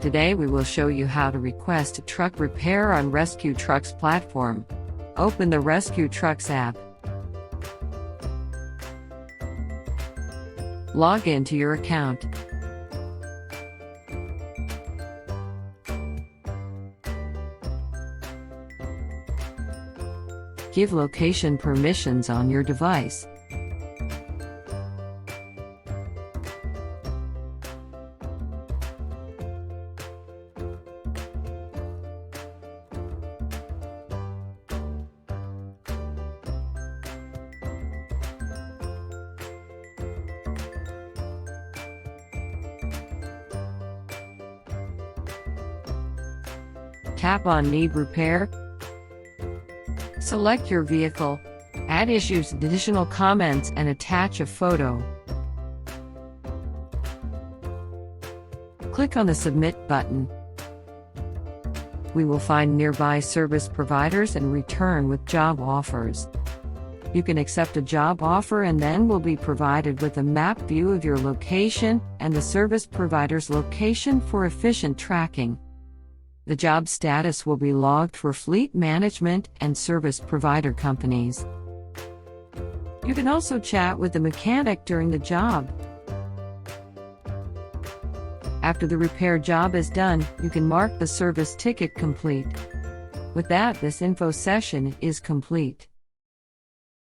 Today we will show you how to request a truck repair on ResQ TRX platform. Open the ResQ TRX app. Log into your account. Give location permissions on your device. Tap on Need Repair. Select your vehicle, add issues, additional comments, and attach a photo. Click on the Submit button. We will find nearby service providers and return with job offers. You can accept a job offer and then will be provided with a map view of your location and the service provider's location for efficient tracking. The job status will be logged for fleet management and service provider companies. You can also chat with the mechanic during the job. After the repair job is done, you can mark the service ticket complete. With that, this info session is complete.